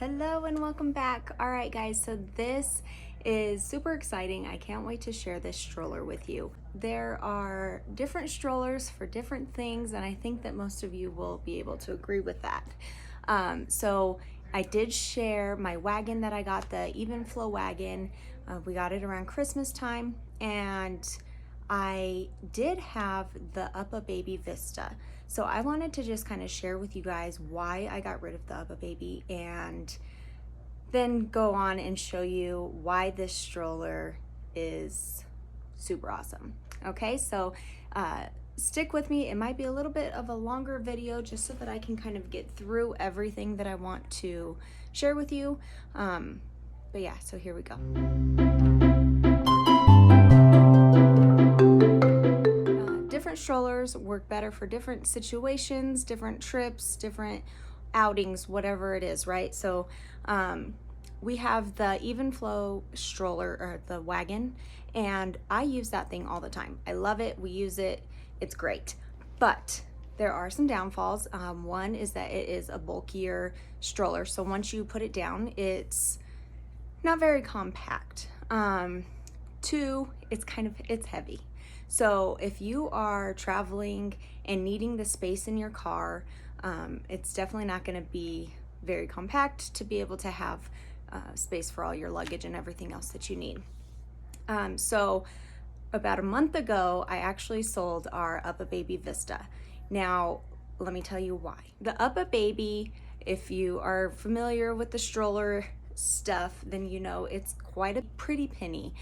Hello and welcome back. All right guys, so this is super exciting. I can't wait to share this stroller with you. There are different strollers for different things, and I think that most of you will be able to agree with that. So I did share my wagon that I got, the even flow wagon. We got it around Christmas time, and I did have the Uppababy Vista. So I wanted to just kind of share with you guys why I got rid of the Uppababy, and then go on and show you why this stroller is super awesome. Okay, so stick with me. It might be a little bit of a longer video just so that I can kind of get through everything that I want to share with you. But yeah, so here we go. Different strollers work better for different situations, different trips, different outings, whatever it is, right? So we have the even flow stroller, or the wagon, and I use that thing all the time. I love it. We use it. It's great. But there are some downfalls. One is that it is a bulkier stroller. So once you put it down, it's not very compact. Two, it's heavy. So if you are traveling and needing the space in your car, it's definitely not going to be very compact to be able to have space for all your luggage and everything else that you need. So about a month ago, I actually sold our Uppababy Vista. Now, let me tell you why. The Uppababy, if you are familiar with the stroller stuff, then you know it's quite a pretty penny.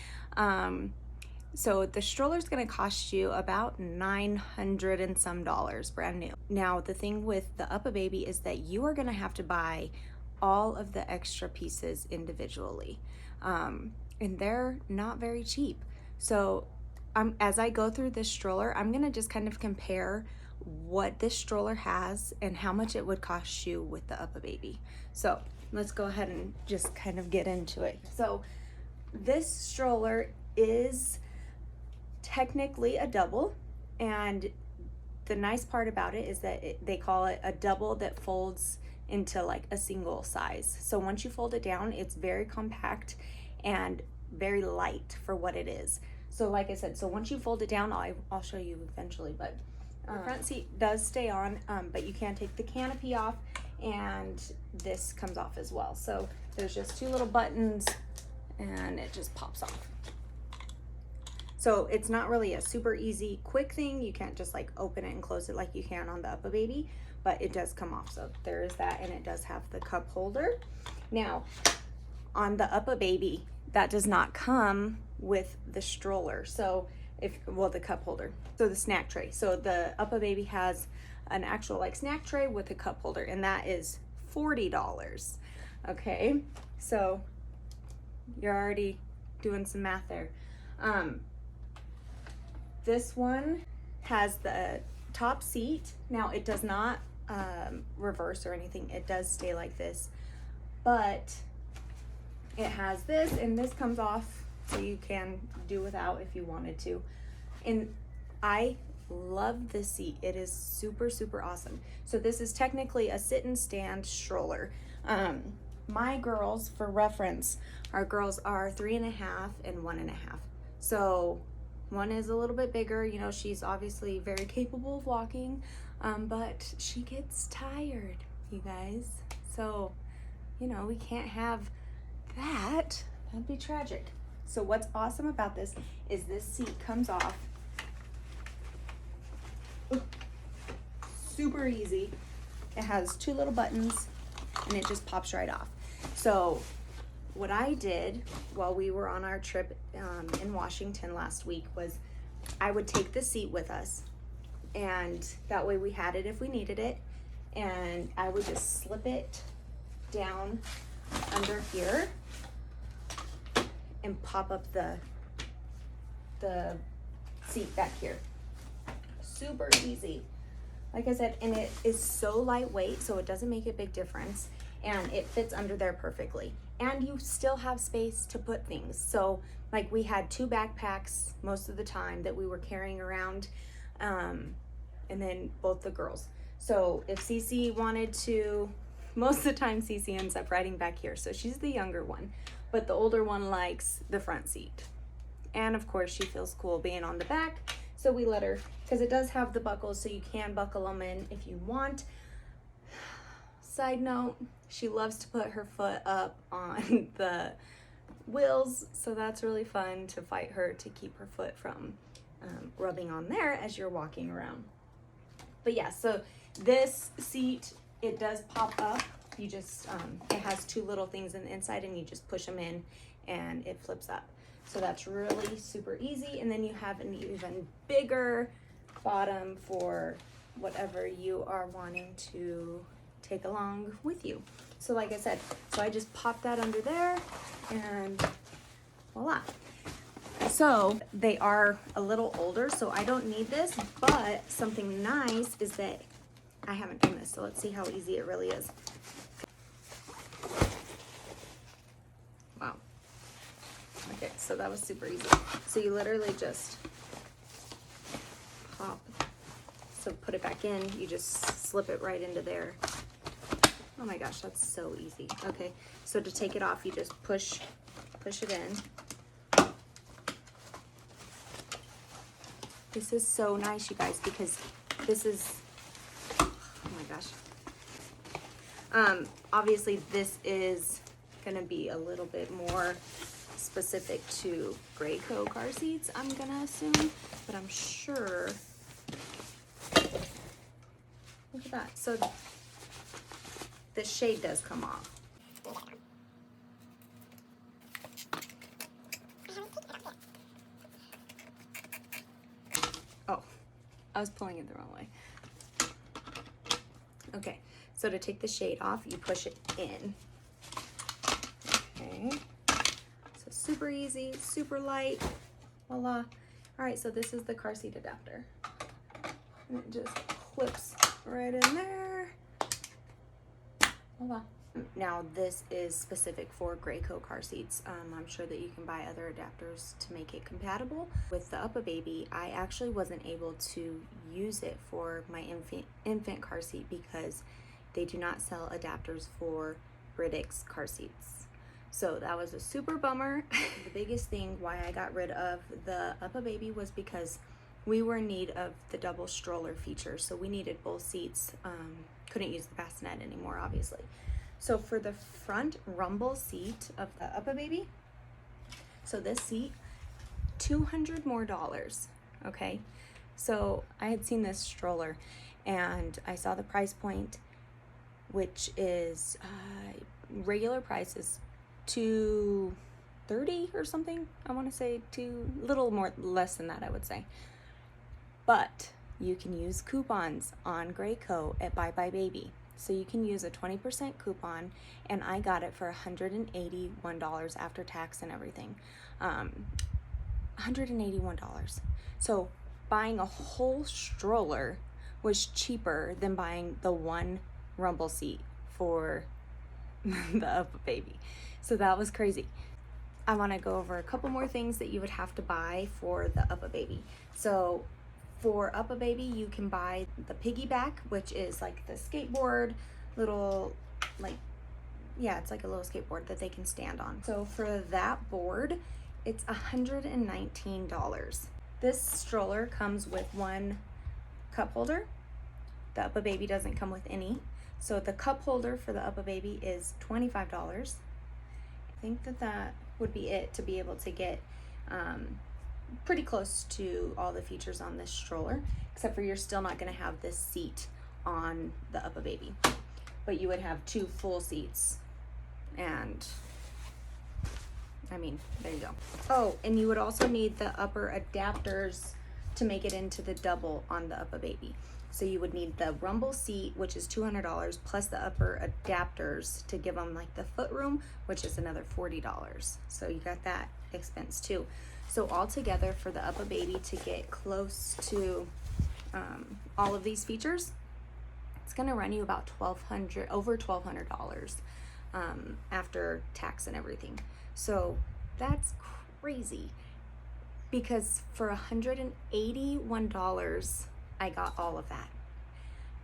So the stroller is going to cost you about $900 and some brand new. Now the thing with the Uppababy is that you are going to have to buy all of the extra pieces individually, and they're not very cheap. So as I go through this stroller, I'm going to just kind of compare what this stroller has and how much it would cost you with the Uppababy. So let's go ahead and just kind of get into it. So this stroller is technically a double, and the nice part about it is that they call it a double that folds into like a single size. So once you fold it down, it's very compact and very light for what it is. So like I said, so once you fold it down, I'll show you eventually, but the front seat does stay on, but you can take the canopy off, and this comes off as well. So there's just two little buttons and it just pops off. So it's not really a super easy, quick thing. You can't just like open it and close it like you can on the Uppababy, but it does come off. So there is that, and it does have the cup holder. Now, on the Uppababy, that does not come with the stroller. So the cup holder. So the snack tray. So the Uppababy has an actual like snack tray with a cup holder, and that is $40. Okay, so you're already doing some math there. This one has the top seat. Now it does not reverse or anything. It does stay like this, but it has this, and this comes off, so you can do without if you wanted to. And I love this seat. It is super, super awesome. So this is technically a sit and stand stroller. My girls, for reference, our girls are 3.5 and 1.5. So one is a little bit bigger. You know, she's obviously very capable of walking, but she gets tired, you guys. So, you know, we can't have that. That'd be tragic. So what's awesome about this is this seat comes off super easy. It has two little buttons, and it just pops right off. So what I did while we were on our trip in Washington last week was I would take the seat with us, and that way we had it if we needed it, and I would just slip it down under here and pop up the seat back here. Super easy. Like I said, and it is so lightweight, so it doesn't make a big difference, and it fits under there perfectly. And you still have space to put things. So like we had 2 backpacks most of the time that we were carrying around, and then both the girls. So if Cece wanted to most of the time Cece ends up riding back here. So she's the younger one, but the older one likes the front seat. And of course she feels cool being on the back. So we let her, because it does have the buckles, so you can buckle them in if you want. Side note, she loves to put her foot up on the wheels, so that's really fun to fight her to keep her foot from rubbing on there as you're walking around. But yeah, so this seat, it does pop up. You just, it has two little things in the inside and you just push them in and it flips up. So that's really super easy. And then you have an even bigger bottom for whatever you are wanting to take along with you. So like I said, so I just pop that under there and voila. So they are a little older, so I don't need this, but something nice is that I haven't done this, so let's see how easy it really is. Wow. Okay, so that was super easy. So you literally just pop, so put it back in, you just slip it right into there. Oh my gosh, that's so easy. Okay, so to take it off, you just push it in. This is so nice, you guys, because this is, oh my gosh. Obviously this is gonna be a little bit more specific to Graco car seats, I'm gonna assume, but I'm sure. Look at that. So the shade does come off. Oh, I was pulling it the wrong way. Okay, so to take the shade off, you push it in. Okay, so super easy, super light, voila. All right, so this is the car seat adapter. And it just clips right in there. Voila. Now this is specific for Graco car seats. I'm sure that you can buy other adapters to make it compatible. With the Uppababy, I actually wasn't able to use it for my infant car seat because they do not sell adapters for British car seats. So that was a super bummer. The biggest thing why I got rid of the Uppababy was because we were in need of the double stroller feature. So we needed both seats. Couldn't use the bassinet anymore, obviously. So for the front rumble seat of the Uppababy, so this seat, $200 more, okay? So I had seen this stroller and I saw the price point, which is, regular price is $230 or something. I wanna say little more, less than that, I would say. But you can use coupons on Graco at Bye Bye Baby. So you can use a 20% coupon, and I got it for $181 after tax and everything. $181. So buying a whole stroller was cheaper than buying the one rumble seat for the Uppababy. So that was crazy. I want to go over a couple more things that you would have to buy for the Uppababy. So for Uppababy, you can buy the piggyback, which is like the skateboard, little, like, yeah, it's like a little skateboard that they can stand on. So for that board, it's $119. This stroller comes with one cup holder. The Uppababy doesn't come with any. So the cup holder for the Uppababy is $25. I think that would be it to be able to get pretty close to all the features on this stroller, except for you're still not going to have this seat on the Uppababy, but you would have two full seats, and I mean, there you go. Oh, and you would also need the upper adapters to make it into the double on the Uppababy. So you would need the rumble seat, which is $200, plus the upper adapters to give them like the foot room, which is another $40. So you got that expense too. So altogether for the Uppababy to get close to all of these features, it's gonna run you about over $1,200 after tax and everything. So that's crazy, because for $181, I got all of that.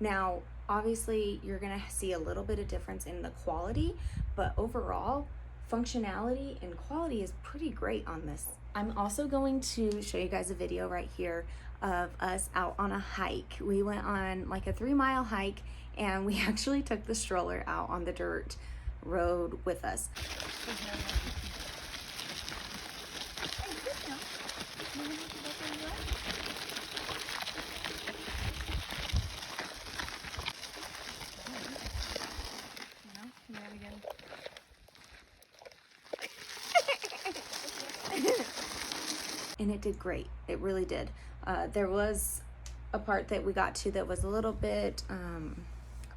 Now, Obviously, you're gonna see a little bit of difference in the quality, but overall, functionality and quality is pretty great on this. I'm also going to show you guys a video right here of us out on a hike. We went on like a 3-mile hike, and we actually took the stroller out on the dirt road with us. And it did great. It really did. There was a part that we got to that was a little bit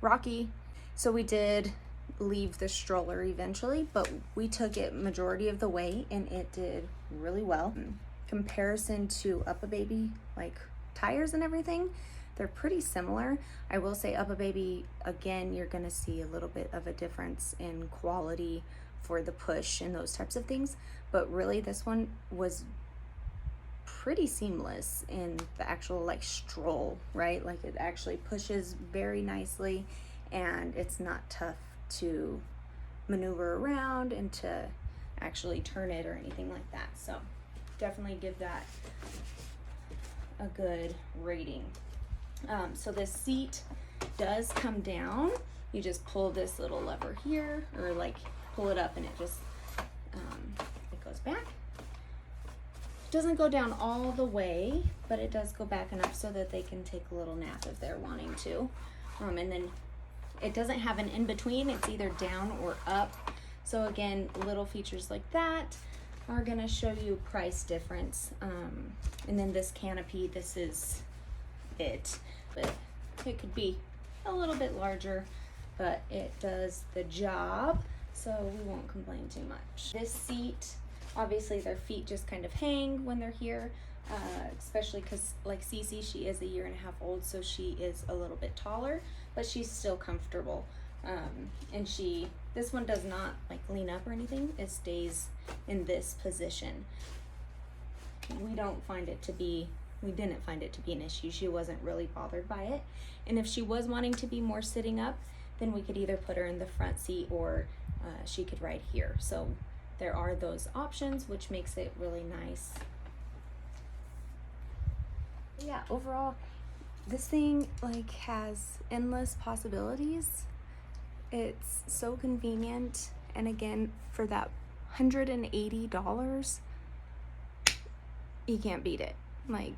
rocky, so we did leave the stroller eventually, but we took it majority of the way and it did really well. In comparison to Uppababy, like tires and everything, they're pretty similar. I will say Uppababy, again, you're gonna see a little bit of a difference in quality for the push and those types of things, but really this one was pretty seamless in the actual like stroll, right? Like it actually pushes very nicely and it's not tough to maneuver around and to actually turn it or anything like that. So definitely give that a good rating. So this seat does come down. You just pull this little lever here, or like pull it up and it just it goes back. It doesn't go down all the way, but it does go back enough so that they can take a little nap if they're wanting to. And then it doesn't have an in-between, it's either down or up. So again, little features like that are gonna show you price difference. And then this canopy, this is it. But it could be a little bit larger, but it does the job, so we won't complain too much. This seat, obviously their feet just kind of hang when they're here, especially because like Cece, she is 1.5 years old, so she is a little bit taller, but she's still comfortable. And this one does not like lean up or anything. It stays in this position. We didn't find it to be an issue. She wasn't really bothered by it. And if she was wanting to be more sitting up, then we could either put her in the front seat or she could ride here. So there are those options, which makes it really nice. Yeah, overall, this thing like has endless possibilities. It's so convenient, and again, for that $180, you can't beat it. Like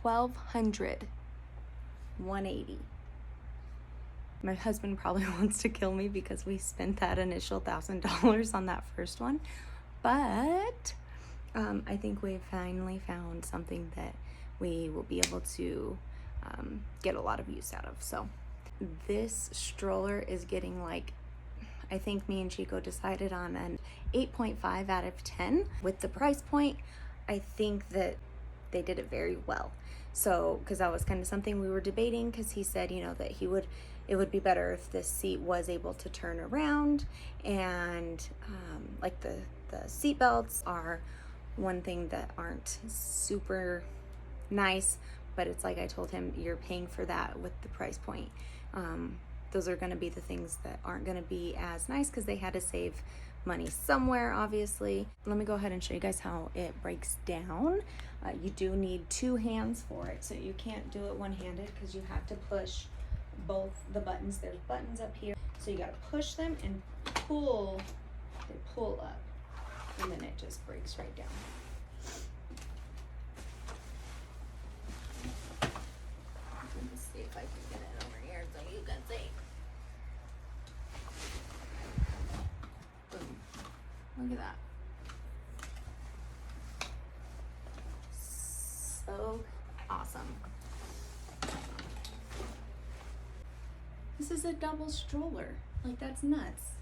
$1,200, $180. My husband probably wants to kill me because we spent that initial $1,000 on that first one, but I think we've finally found something that we will be able to get a lot of use out of. So this stroller is getting like, I think me and Chico decided on an 8.5 out of 10. With the price point, I think that they did it very well. So, because that was kind of something we were debating, because he said, you know, that it would be better if this seat was able to turn around, and like the seat belts are one thing that aren't super nice, but it's like I told him, you're paying for that with the price point. Those are going to be the things that aren't going to be as nice because they had to save money somewhere, obviously. Let me go ahead and show you guys how it breaks down. You do need 2 hands for it, so you can't do it one-handed because you have to push both the buttons. There's buttons up here, so you got to push them and pull. They pull up, and then it just breaks right down. Let me see if I can get it over here so you can see. Boom. Look at that. So awesome. This is a double stroller. Like, that's nuts.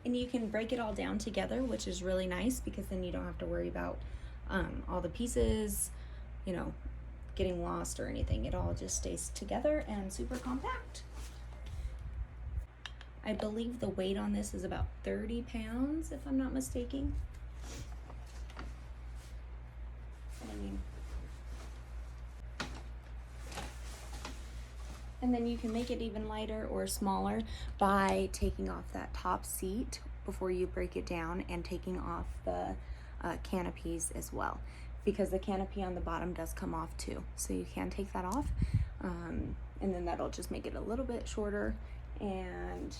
And you can break it all down together, which is really nice because then you don't have to worry about all the pieces, you know, getting lost or anything. It all just stays together and super compact. I believe the weight on this is about 30 pounds, if I'm not mistaken. I mean, And then you can make it even lighter or smaller by taking off that top seat before you break it down, and taking off the canopies as well, because the canopy on the bottom does come off too. So you can take that off, and then that'll just make it a little bit shorter, and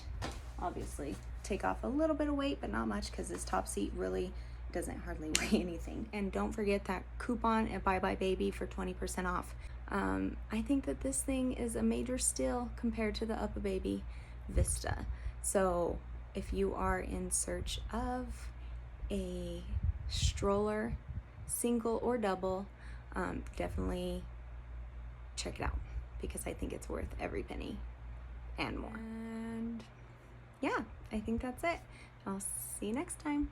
obviously take off a little bit of weight, but not much, because this top seat really doesn't hardly weigh anything. And don't forget that coupon at Uppababy for 20% off. I think that this thing is a major steal compared to the Uppababy Vista. So if you are in search of a stroller, single or double, definitely check it out, because I think it's worth every penny and more. And yeah, I think that's it. I'll see you next time.